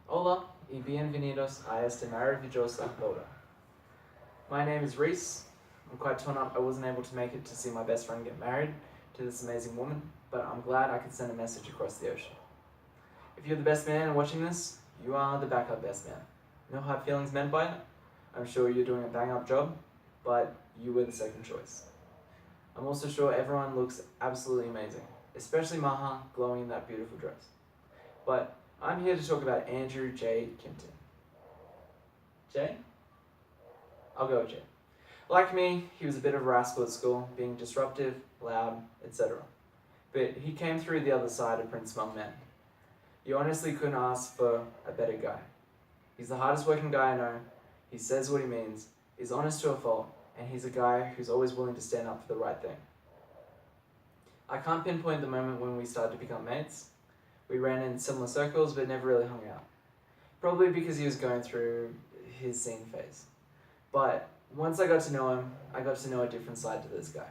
Hola y bienvenidos a esta maravillosa boda. My name is Reese. I'm quite torn up I wasn't able to make it to see my best friend get married to this amazing woman, but I'm glad I could send a message across the ocean. If you're the best man watching this, you are the backup best man. No hard feelings meant by it. I'm sure you're doing a bang up job, but you were the second choice. I'm also sure everyone looks absolutely amazing, especially Maha glowing in that beautiful dress. But I'm here to talk about Andrew J. Kimpton. Jay? I'll go with Jay. Like me, he was a bit of a rascal at school, being disruptive, loud, etc. But he came through the other side of Prince Among Men. You honestly couldn't ask for a better guy. He's the hardest working guy I know, he says what he means, he's honest to a fault, and he's a guy who's always willing to stand up for the right thing. I can't pinpoint the moment when we started to become mates. We ran in similar circles but never really hung out. Probably because he was going through his scene phase. But once I got to know him, I got to know a different side to this guy.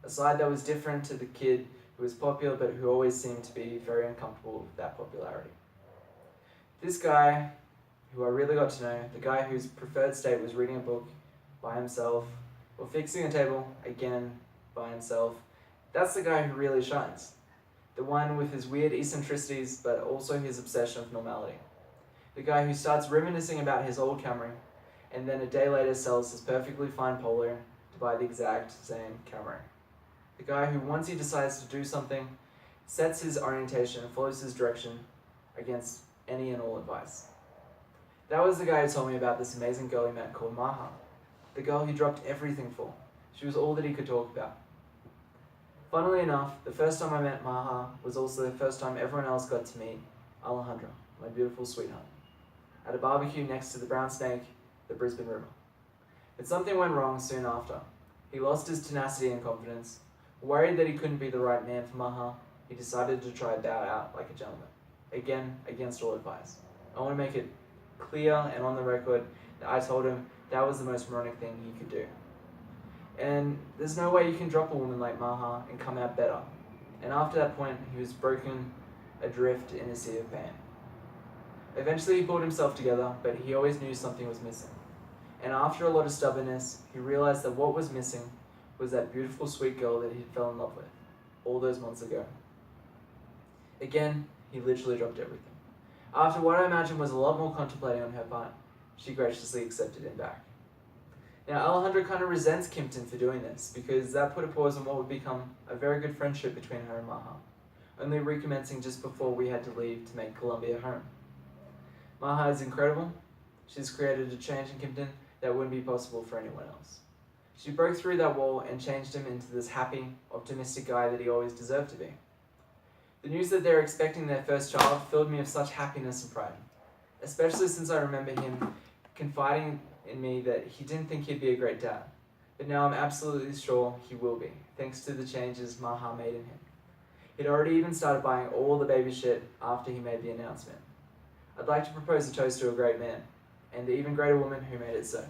A side that was different to the kid who was popular but who always seemed to be very uncomfortable with that popularity. This guy, who I really got to know, the guy whose preferred state was reading a book by himself or fixing a table, again, by himself, that's the guy who really shines. The one with his weird eccentricities but also his obsession with normality. The guy who starts reminiscing about his old Camry and then a day later sells his perfectly fine Polo to buy the exact same Camry. The guy who, once he decides to do something, sets his orientation and follows his direction against any and all advice. That was the guy who told me about this amazing girl he met called Maha. The girl he dropped everything for. She was all that he could talk about. Funnily enough, the first time I met Maha was also the first time everyone else got to meet Alejandra, my beautiful sweetheart, at a barbecue next to the Brown Snake, the Brisbane River. But something went wrong soon after. He lost his tenacity and confidence. Worried that he couldn't be the right man for Maha, he decided to try bow out like a gentleman. Again, against all advice. I want to make it clear and on the record that I told him that was the most moronic thing he could do. And there's no way you can drop a woman like Maha and come out better. And after that point, he was broken adrift in a sea of pain. Eventually he pulled himself together, but he always knew something was missing. And after a lot of stubbornness, he realized that what was missing was that beautiful, sweet girl that he fell in love with all those months ago. Again, he literally dropped everything. After what I imagine was a lot more contemplating on her part, she graciously accepted him back. Now, Alejandra kind of resents Kimpton for doing this, because that put a pause on what would become a very good friendship between her and Maha, only recommencing just before we had to leave to make Colombia home. Maha is incredible. She's created a change in Kimpton that wouldn't be possible for anyone else. She broke through that wall and changed him into this happy, optimistic guy that he always deserved to be. The news that they're expecting their first child filled me with such happiness and pride, especially since I remember him confiding in me that he didn't think he'd be a great dad, but now I'm absolutely sure he will be, thanks to the changes Maha made in him. He'd already even started buying all the baby shit after he made the announcement. I'd like to propose a toast to a great man, and the even greater woman who made it so.